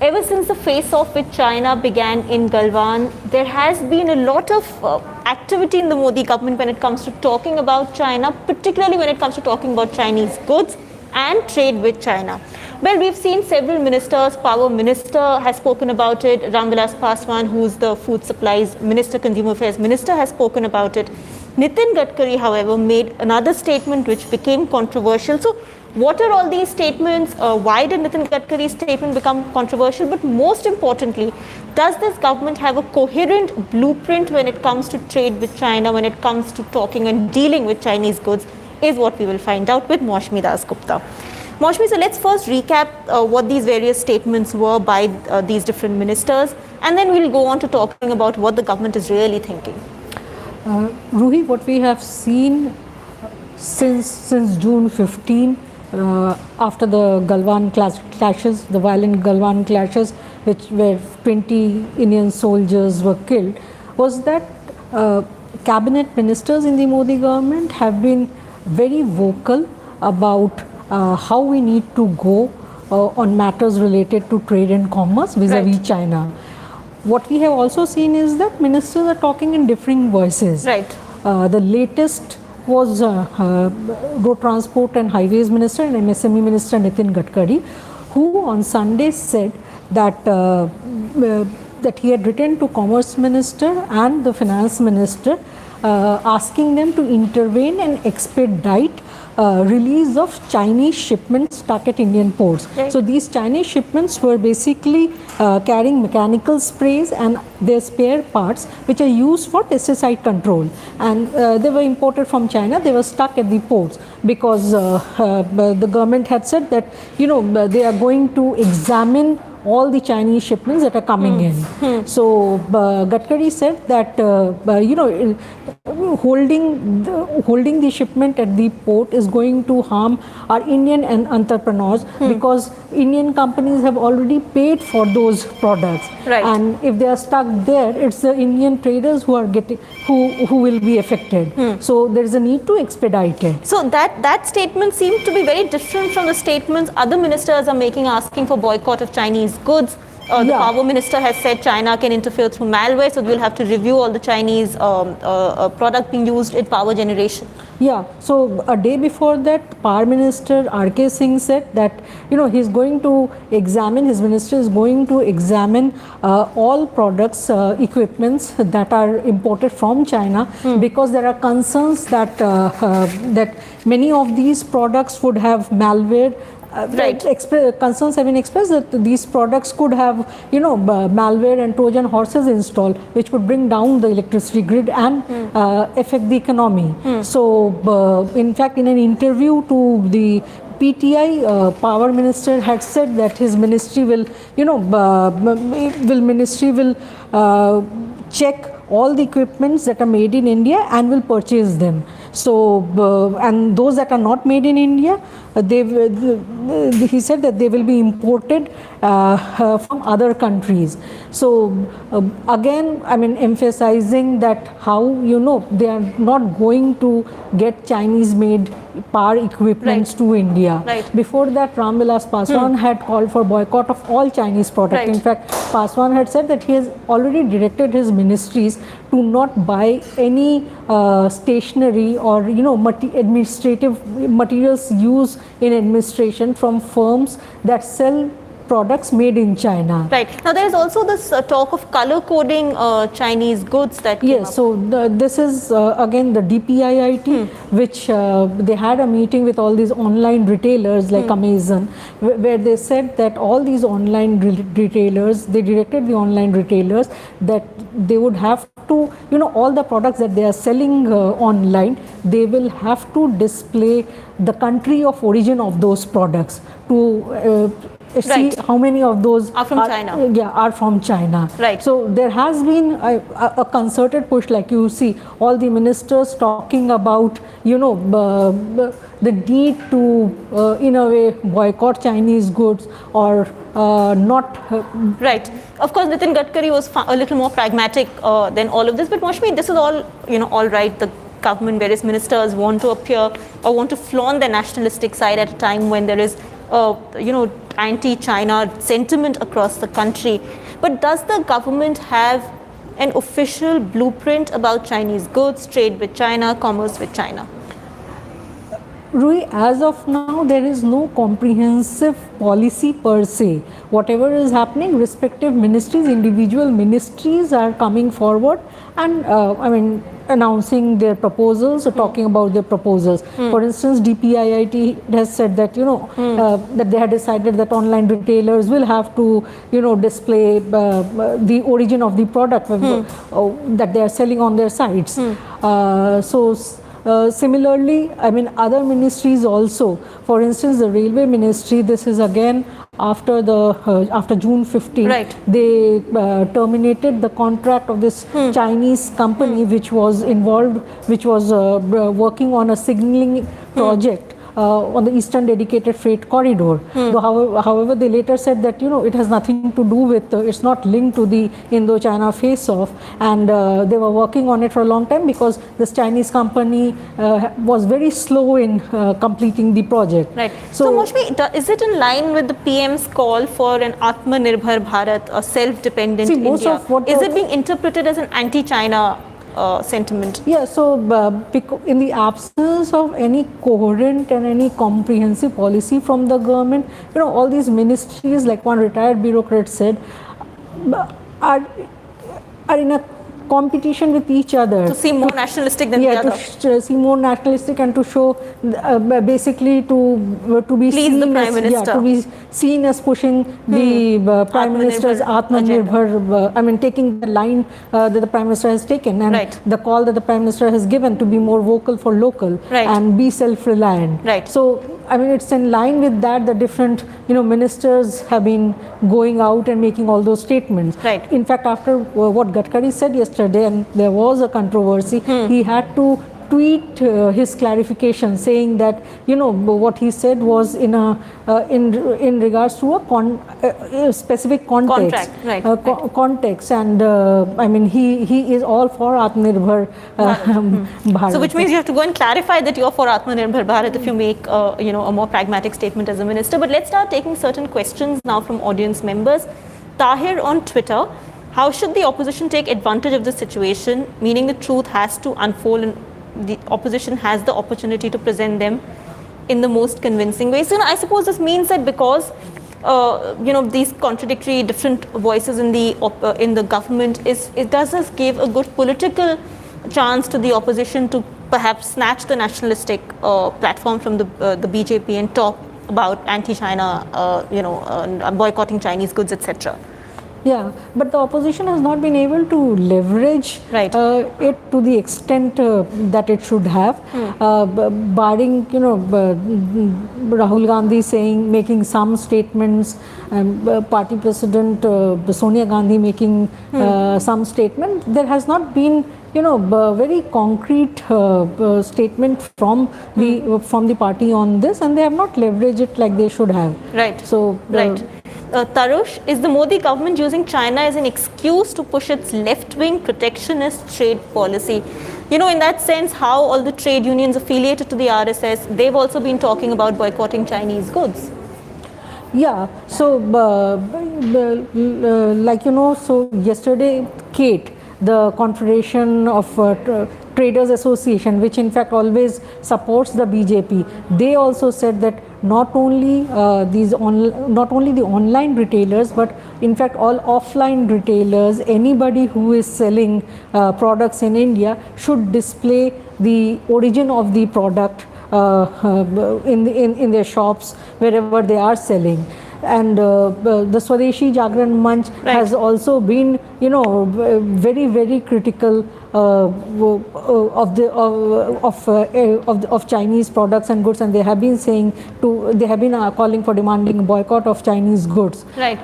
ever since the face-off with China began in Galwan, there has been a lot of activity in the Modi government when it comes to talking about China, particularly when it comes to talking about Chinese goods and trade with China. Well, we've seen several ministers. Power Minister has spoken about it. Ramvilas Paswan, who's the Food Supplies Minister, Consumer Affairs Minister, has spoken about it. Nitin Gadkari, however, made another statement which became controversial. So what are all these statements? Why did Nitin Gadkari's statement become controversial? But most importantly, does this government have a coherent blueprint when it comes to trade with China, when it comes to talking and dealing with Chinese goods, is what we will find out with Maushmi Dasgupta. Maushmi, so let's first recap what these various statements were by these different ministers, and then we'll go on to talking about what the government is really thinking. Ruhi, what we have seen since June 15, after the Galwan clashes, the violent Galwan clashes, where 20 Indian soldiers were killed, was that cabinet ministers in the Modi government have been very vocal about how we need to go on matters related to trade and commerce vis-a-vis China. What we have also seen is that ministers are talking in differing voices. Right. The latest was Road Transport and Highways Minister and MSME Minister Nitin Gadkari, who on Sunday said that that he had written to Commerce Minister and the Finance Minister asking them to intervene and expedite release of Chinese shipments stuck at Indian ports. Right. So these Chinese shipments were basically carrying mechanical sprays and their spare parts which are used for pesticide control, and they were imported from China. They were stuck at the ports because the government had said that they are going to examine all the Chinese shipments that are coming in. So Gadkari said that holding the shipment at the port is going to harm our Indian entrepreneurs because Indian companies have already paid for those products. Right. And if they are stuck there, it's the Indian traders who are who will be affected. So there is a need to expedite it. So that statement seemed to be very different from the statements other ministers are making, asking for boycott of Chinese goods. The Power Minister has said China can interfere through malware, so we'll have to review all the Chinese product being used in power generation. Yeah, so a day before that, Power Minister R.K. Singh said that he's going to examine, his ministry is going to examine all products, equipments that are imported from China because there are concerns that that many of these products would have malware. Right. Concerns have been expressed that these products could have, malware and Trojan horses installed, which could bring down the electricity grid and affect the economy. So, in fact, in an interview to the PTI, Power Minister had said that his ministry will, check all the equipments that are made in India and will purchase them. So, and those that are not made in India, he said that they will be imported from other countries. So, again, I mean, emphasizing that how, they are not going to get Chinese-made power equipments to India. Right. Before that, Ramvilas Paswan had called for boycott of all Chinese products. Right. In fact, Paswan had said that he has already directed his ministries to not buy any stationery or administrative materials used in administration from firms that sell products made in China. Right. Now there is also this talk of color coding Chinese goods that came up. So this is again the DPIIT, which they had a meeting with all these online retailers like Amazon, where they said that all these online retailers, they directed the online retailers that they would have to, all the products that they are selling online, they will have to display the country of origin of those products to see how many of those are from China. Yeah, are from China. Right. So there has been a concerted push, like you see, all the ministers talking about, the need to, in a way, boycott Chinese goods or not. Right. Of course, Nitin Gadkari was a little more pragmatic than all of this. But Maushmi, this is all, all right. The government, various ministers want to appear or want to flaunt their nationalistic side at a time when there is anti-China sentiment across the country. But does the government have an official blueprint about Chinese goods, trade with China, commerce with China? Rui, as of now, there is no comprehensive policy per se. Whatever is happening, respective ministries, individual ministries are coming forward and announcing their proposals or talking about their proposals. For instance, DPIIT has said that that they had decided that online retailers will have to display the origin of the product that they are selling on their sites. Similarly, other ministries also. For instance, the Railway Ministry. This is again after June 15. Right. They terminated the contract of this Chinese company which was involved, which was working on a signaling project. On the Eastern Dedicated Freight Corridor. However, they later said that it has nothing to do with, it's not linked to the Indo-China face-off, and they were working on it for a long time because this Chinese company was very slow in completing the project. Right. So Maushmi, is it in line with the PM's call for an Atmanirbhar Bharat, a self-dependent India? Is it being interpreted as an anti-China sentiment? Yeah, so in the absence of any coherent and any comprehensive policy from the government, all these ministries, like one retired bureaucrat said, are in a competition with each other. To seem more nationalistic than the other. To seem more nationalistic and to show, basically to be please seen the Prime Minister. To be seen as pushing the Prime Minister's Atmanirbhar, taking the line that the Prime Minister has taken and the call that the Prime Minister has given to be more vocal for local and be self-reliant. Right. So, it's in line with that the different, ministers have been going out and making all those statements. Right. In fact, after what Gadkari said yesterday, and there was a controversy, he had to tweet his clarification saying that what he said was in regards to a specific context. Context, and he is all for Atmanirbhar Bharat. So which means you have to go and clarify that you're for Atmanirbhar Bharat if you make a more pragmatic statement as a minister. But let's start taking certain questions now from audience members. Tahir on Twitter: how should the opposition take advantage of the situation, meaning the truth has to unfold and the opposition has the opportunity to present them in the most convincing way? So I suppose this means that because these contradictory different voices in the government, it does give a good political chance to the opposition to perhaps snatch the nationalistic platform from the BJP and talk about anti-China, boycotting Chinese goods, etc. Yeah, but the opposition has not been able to leverage it to the extent that it should have, barring Rahul Gandhi making some statements, party president Sonia Gandhi making some statement. There has not been very concrete statement from the party on this, and they have not leveraged it like they should have. Right. So Tarush, is the Modi government using China as an excuse to push its left-wing protectionist trade policy? In that sense, how all the trade unions affiliated to the RSS, they've also been talking about boycotting Chinese goods. Yeah, so so yesterday, Kate, the Confederation of Traders Association, which in fact always supports the BJP, they also said that not only the online retailers, but in fact all offline retailers, anybody who is selling products in India should display the origin of the product in their shops wherever they are selling. And the Swadeshi Jagran Manch has also been, very, very critical of Chinese products and goods, and they have been calling for demanding a boycott of Chinese goods. Right.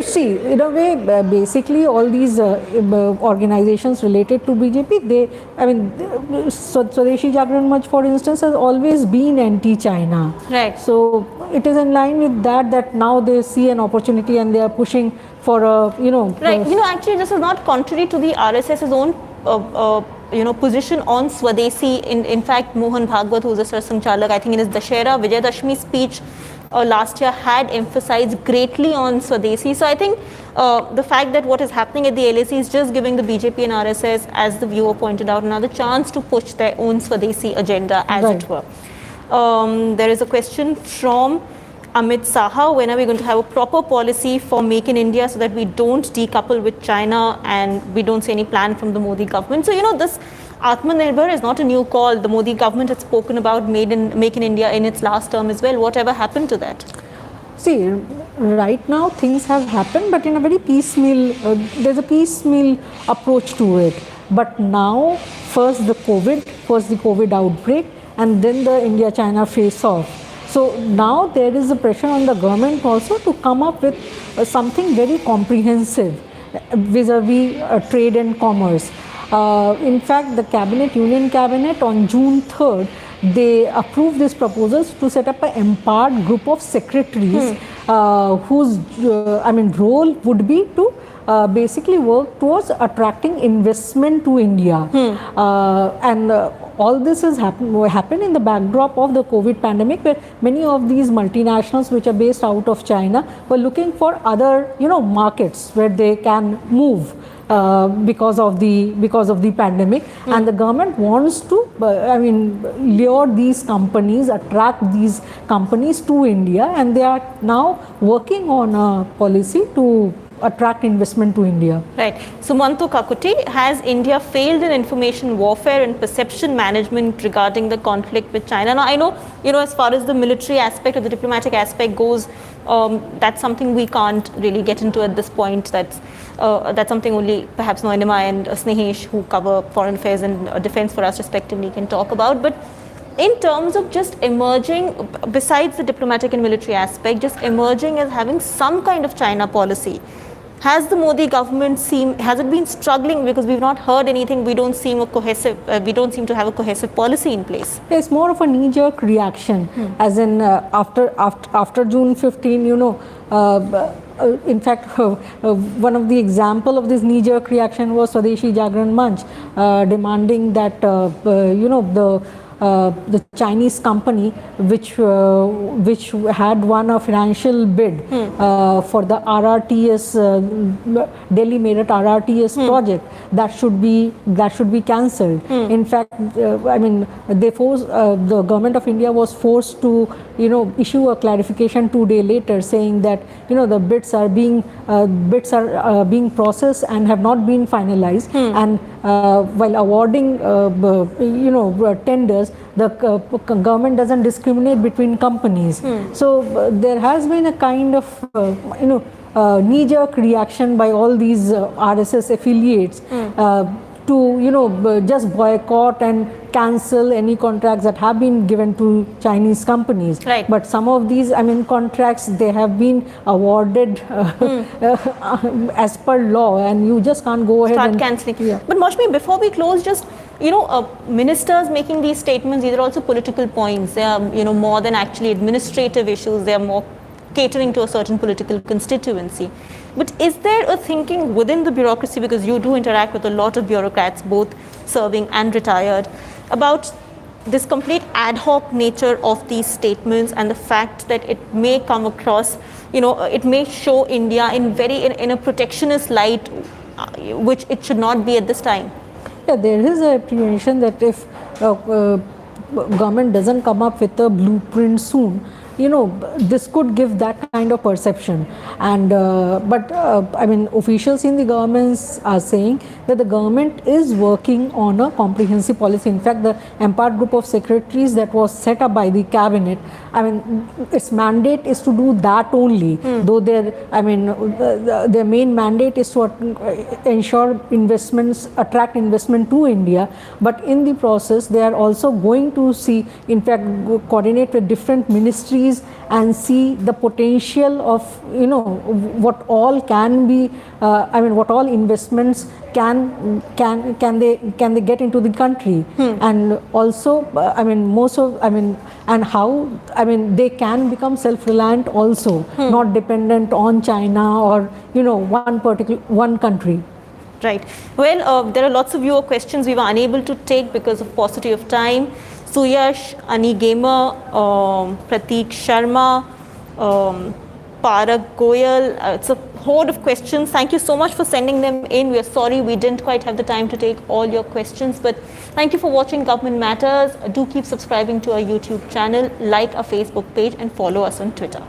See, in a way, basically all these organizations related to BJP, Swadeshi Jagran Manch, for instance, has always been anti-China. Right. So it is in line with that now they see an opportunity and they are pushing for a, Right. Actually, this is not contrary to the RSS's own position on Swadeshi. In fact, Mohan Bhagwat, who is a Sarsangchalak, I think in his Dashera Vijayadashmi speech, last year had emphasized greatly on Swadeshi. So I think the fact that what is happening at the LAC is just giving the BJP and RSS, as the viewer pointed out, another chance to push their own Swadeshi agenda, as it were. There is a question from Amit Saha: when are we going to have a proper policy for Make in India so that we don't decouple with China and we don't see any plan from the Modi government? So, this Atmanirbhar is not a new call. The Modi government had spoken about Make in India in its last term as well. Whatever happened to that? See, right now things have happened, but in a very piecemeal, there's a piecemeal approach to it. But now, first the COVID outbreak, and then the India-China face-off. So now there is a pressure on the government also to come up with something very comprehensive vis-a-vis trade and commerce. In fact, the Union Cabinet on June 3rd, they approved these proposals to set up an empowered group of secretaries whose role would be to basically work towards attracting investment to India. All this has happened in the backdrop of the COVID pandemic, where many of these multinationals which are based out of China were looking for other markets where they can move because of the pandemic, and the government wants to lure these companies, attract these companies to India, and they are now working on a policy to attract investment to India. Right. Sumanto Kakuti: has India failed in information warfare and perception management regarding the conflict with China? Now, I know, as far as the military aspect or the diplomatic aspect goes, that's something we can't really get into at this point. That's something only perhaps Noinima and Snehesh, who cover foreign affairs and defense for us respectively, can talk about. But in terms of just emerging, besides the diplomatic and military aspect, just emerging as having some kind of China policy, has the Modi government has it been struggling because we've not heard anything? We don't seem to have a cohesive policy in place. It's more of a knee-jerk reaction, as in after June 15, in fact, one of the example of this knee-jerk reaction was Swadeshi Jagran Manch, demanding that the Chinese company which had won a financial bid for the RRTS Delhi Meerut RRTS project, that should be cancelled. In fact, the government of India was forced to issue a clarification 2 days later, saying that the bids are being processed and have not been finalized, and while awarding tenders, the government doesn't discriminate between companies. So there has been a kind of knee-jerk reaction by all these RSS affiliates to just boycott and cancel any contracts that have been given to Chinese companies. Right. But some of these contracts, they have been awarded as per law, and you just can't go ahead and cancelling. Yeah. But Maushmi, before we close, just ministers making these statements, these are also political points. They are more than actually administrative issues. They are more catering to a certain political constituency. But is there a thinking within the bureaucracy, because you do interact with a lot of bureaucrats, both serving and retired, about this complete ad hoc nature of these statements and the fact that it may come across, it may show India in a protectionist light, which it should not be at this time? Yeah, there is a apprehension that if government doesn't come up with a blueprint soon, this could give that kind of perception. And but officials in the governments are saying that the government is working on a comprehensive policy. In fact, the empowered group of secretaries that was set up by the cabinet, its mandate is to do that only. Though their main mandate is to ensure investments, attract investment to India. But in the process, they are also going to see, in fact, coordinate with different ministries and see the potential of what all can be, what all investments can they get into the country, and also and how they can become self-reliant also, not dependent on China or one country. Right. Well, there are lots of viewer questions we were unable to take because of paucity of time. Suyash, Ani Gamer, Prateek Sharma, Parak Goyal. It's a horde of questions. Thank you so much for sending them in. We are sorry we didn't quite have the time to take all your questions, but thank you for watching Government Matters. Do keep subscribing to our YouTube channel, like our Facebook page, and follow us on Twitter.